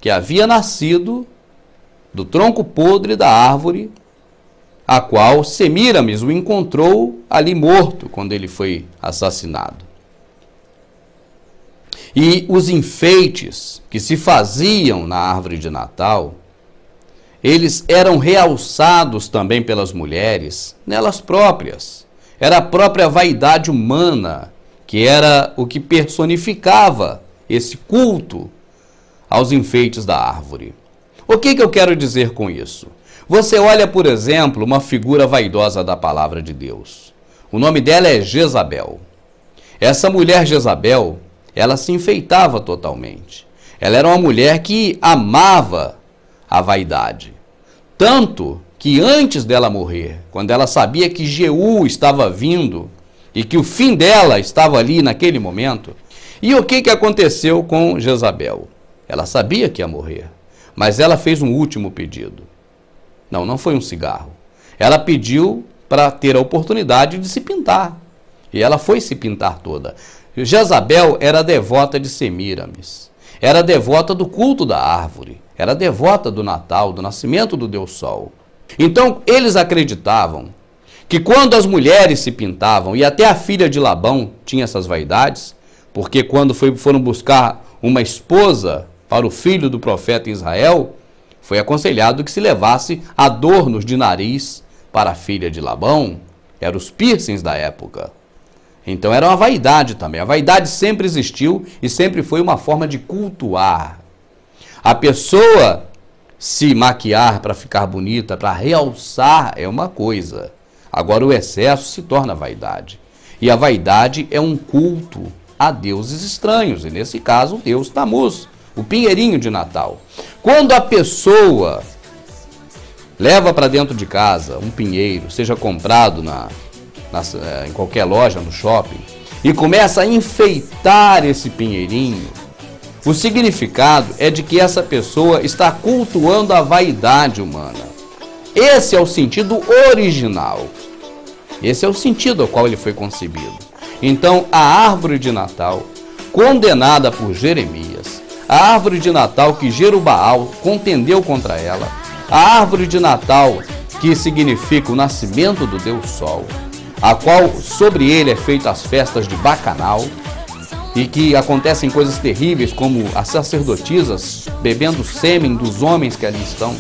que havia nascido do tronco podre da árvore, a qual Semíramis o encontrou ali morto quando ele foi assassinado. E os enfeites que se faziam na árvore de Natal, eles eram realçados também pelas mulheres, nelas próprias. Era a própria vaidade humana, que era o que personificava esse culto aos enfeites da árvore. O que eu quero dizer com isso? Você olha, por exemplo, uma figura vaidosa da palavra de Deus. O nome dela é Jezabel. Essa mulher Jezabel, ela se enfeitava totalmente. Ela era uma mulher que amava a vaidade. Tanto que antes dela morrer, quando ela sabia que Jeú estava vindo e que o fim dela estava ali naquele momento, e o que aconteceu com Jezabel? Ela sabia que ia morrer, mas ela fez um último pedido. Não foi um cigarro. Ela pediu para ter a oportunidade de se pintar. E ela foi se pintar toda. Jezabel era devota de Semíramis. Era devota do culto da árvore. Era devota do Natal, do nascimento do Deus Sol. Então, eles acreditavam que quando as mulheres se pintavam, e até a filha de Labão tinha essas vaidades, porque quando foram buscar uma esposa para o filho do profeta em Israel, foi aconselhado que se levasse adornos de nariz para a filha de Labão. Eram os piercings da época. Então era uma vaidade também. A vaidade sempre existiu e sempre foi uma forma de cultuar. A pessoa se maquiar para ficar bonita, para realçar, é uma coisa. Agora o excesso se torna vaidade. E a vaidade é um culto a deuses estranhos. E nesse caso, o deus Tamuz, o pinheirinho de Natal. Quando a pessoa leva para dentro de casa um pinheiro, seja comprado em qualquer loja, no shopping, e começa a enfeitar esse pinheirinho, o significado é de que essa pessoa está cultuando a vaidade humana. Esse é o sentido original. Esse é o sentido ao qual ele foi concebido. Então, a árvore de Natal, condenada por Jeremias, a árvore de Natal que Jerubaal contendeu contra ela, a árvore de Natal que significa o nascimento do Deus Sol, a qual sobre ele é feita as festas de Bacanal, e que acontecem coisas terríveis como as sacerdotisas bebendo sêmen dos homens que ali estão,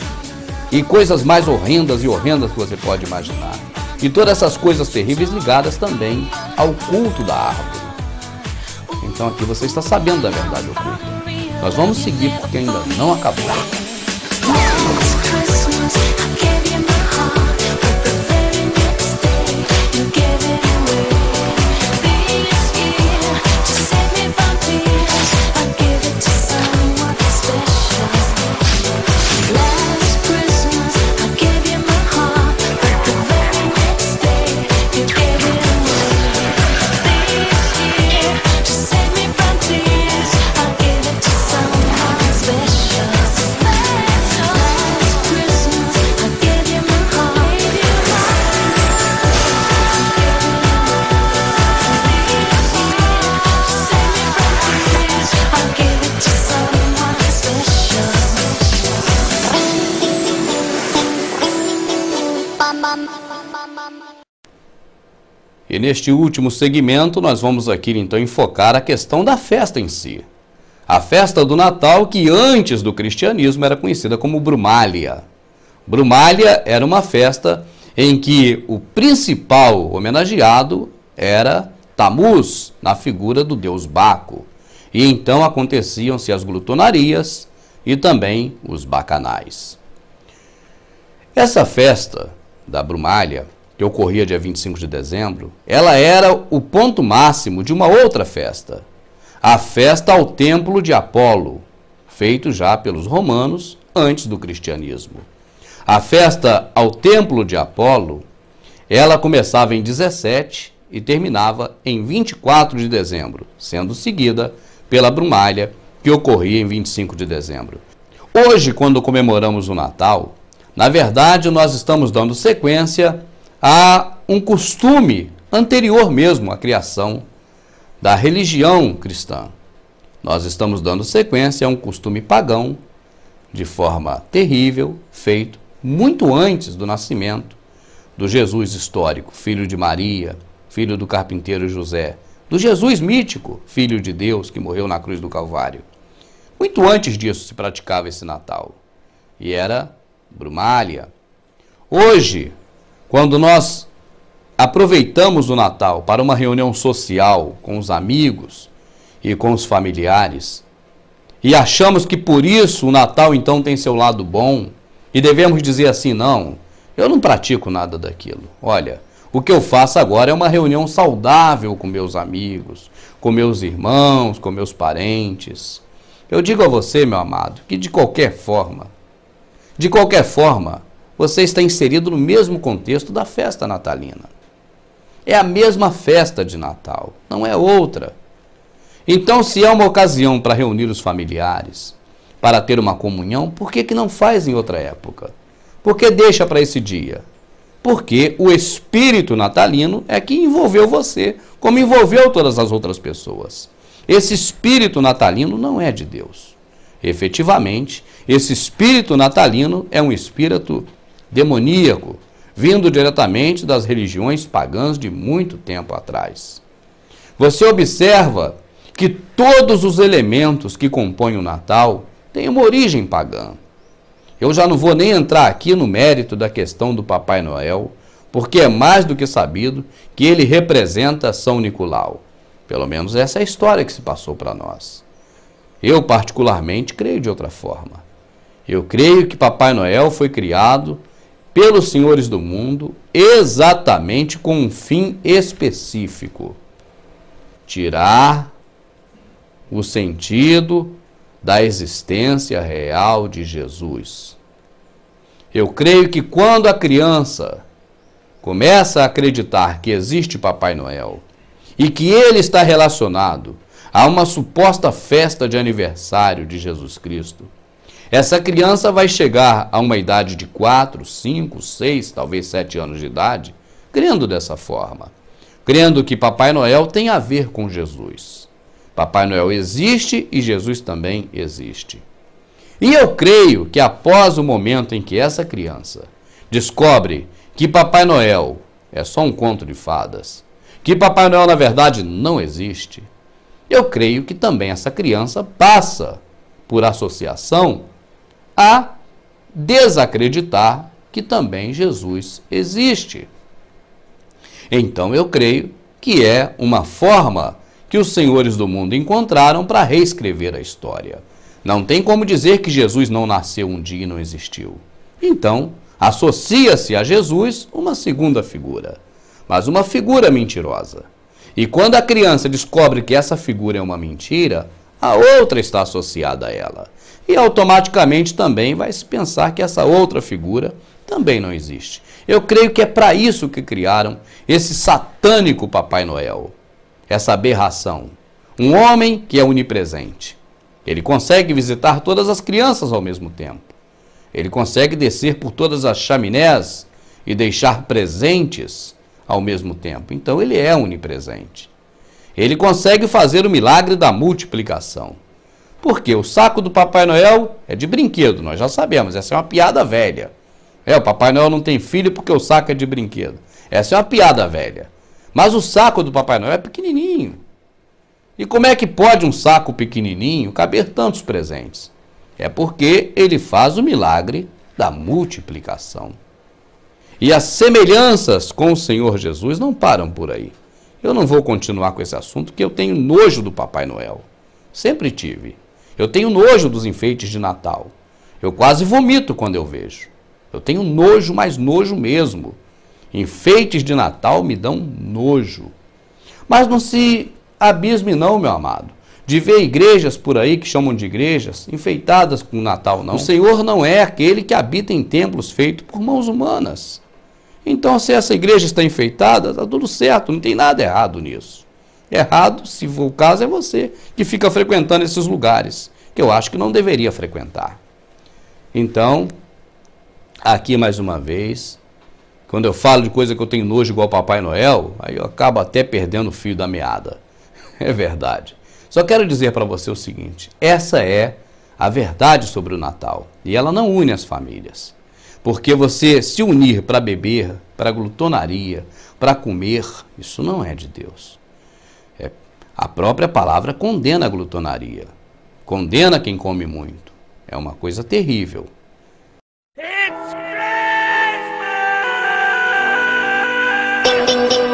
e coisas mais horrendas e horrendas que você pode imaginar. E todas essas coisas terríveis ligadas também ao culto da árvore. Então aqui você está sabendo da verdade oculta. Nós vamos seguir porque ainda não acabou. E neste último segmento nós vamos aqui então enfocar a questão da festa em si. A festa do Natal, que antes do cristianismo era conhecida como Brumália. Brumália era uma festa em que o principal homenageado era Tamuz, na figura do deus Baco. E então aconteciam-se as glutonarias e também os bacanais. Essa festa da Brumália, que ocorria dia 25 de dezembro, ela era o ponto máximo de uma outra festa, a festa ao templo de Apolo, feito já pelos romanos antes do cristianismo. A festa ao templo de Apolo, ela começava em 17 e terminava em 24 de dezembro, sendo seguida pela Brumália, que ocorria em 25 de dezembro. Hoje, quando comemoramos o Natal, na verdade nós estamos dando sequência a um costume anterior mesmo à criação da religião cristã. Nós estamos dando sequência a um costume pagão de forma terrível, feito muito antes do nascimento do Jesus histórico, filho de Maria, filho do carpinteiro José, do Jesus mítico, filho de Deus, que morreu na cruz do Calvário. Muito antes disso se praticava esse Natal, e era Brumália. Hoje, quando nós aproveitamos o Natal para uma reunião social com os amigos e com os familiares, e achamos que por isso o Natal então tem seu lado bom, e devemos dizer assim: não, eu não pratico nada daquilo. Olha, o que eu faço agora é uma reunião saudável com meus amigos, com meus irmãos, com meus parentes. Eu digo a você, meu amado, que de qualquer forma, você está inserido no mesmo contexto da festa natalina. É a mesma festa de Natal, não é outra. Então, se é uma ocasião para reunir os familiares, para ter uma comunhão, por que não faz em outra época? Por que deixa para esse dia? Porque o espírito natalino é que envolveu você, como envolveu todas as outras pessoas. Esse espírito natalino não é de Deus. Efetivamente, esse espírito natalino é um espírito demoníaco, vindo diretamente das religiões pagãs de muito tempo atrás. Você observa que todos os elementos que compõem o Natal têm uma origem pagã. Eu já não vou nem entrar aqui no mérito da questão do Papai Noel, porque é mais do que sabido que ele representa São Nicolau. Pelo menos essa é a história que se passou para nós. Eu, particularmente, creio de outra forma. Eu creio que Papai Noel foi criado pelos senhores do mundo exatamente com um fim específico: tirar o sentido da existência real de Jesus. Eu creio que quando a criança começa a acreditar que existe Papai Noel e que ele está relacionado a uma suposta festa de aniversário de Jesus Cristo, essa criança vai chegar a uma idade de 4, 5, 6, talvez 7 anos de idade, crendo dessa forma, crendo que Papai Noel tem a ver com Jesus. Papai Noel existe e Jesus também existe. E eu creio que após o momento em que essa criança descobre que Papai Noel é só um conto de fadas, que Papai Noel na verdade não existe, eu creio que também essa criança passa, por associação, a desacreditar que também Jesus existe. Então eu creio que é uma forma que os senhores do mundo encontraram para reescrever a história. Não tem como dizer que Jesus não nasceu um dia e não existiu. Então, associa-se a Jesus uma segunda figura, mas uma figura mentirosa. E quando a criança descobre que essa figura é uma mentira, a outra está associada a ela. E automaticamente também vai se pensar que essa outra figura também não existe. Eu creio que é para isso que criaram esse satânico Papai Noel. Essa aberração. Um homem que é onipresente. Ele consegue visitar todas as crianças ao mesmo tempo. Ele consegue descer por todas as chaminés e deixar presentes ao mesmo tempo. Então ele é onipresente. Ele consegue fazer o milagre da multiplicação. Porque o saco do Papai Noel é de brinquedo, nós já sabemos, essa é uma piada velha. O Papai Noel não tem filho porque o saco é de brinquedo. Essa é uma piada velha. Mas o saco do Papai Noel é pequenininho. E como é que pode um saco pequenininho caber tantos presentes? É porque ele faz o milagre da multiplicação. E as semelhanças com o Senhor Jesus não param por aí. Eu não vou continuar com esse assunto, porque eu tenho nojo do Papai Noel. Sempre tive. Eu tenho nojo dos enfeites de Natal. Eu quase vomito quando eu vejo. Eu tenho nojo, mas nojo mesmo. Enfeites de Natal me dão nojo. Mas não se abisme não, meu amado, de ver igrejas por aí que chamam de igrejas enfeitadas com Natal, não. O Senhor não é aquele que habita em templos feitos por mãos humanas. Então, se essa igreja está enfeitada, está tudo certo, não tem nada errado nisso. Errado, se for o caso, é você que fica frequentando esses lugares, que eu acho que não deveria frequentar. Então, aqui mais uma vez, quando eu falo de coisa que eu tenho nojo igual Papai Noel, aí eu acabo até perdendo o fio da meada. É verdade. Só quero dizer para você o seguinte, essa é a verdade sobre o Natal. E ela não une as famílias. Porque você se unir para beber, para glutonaria, para comer, isso não é de Deus. A própria palavra condena a glutonaria. Condena quem come muito. É uma coisa terrível. It's Christmas!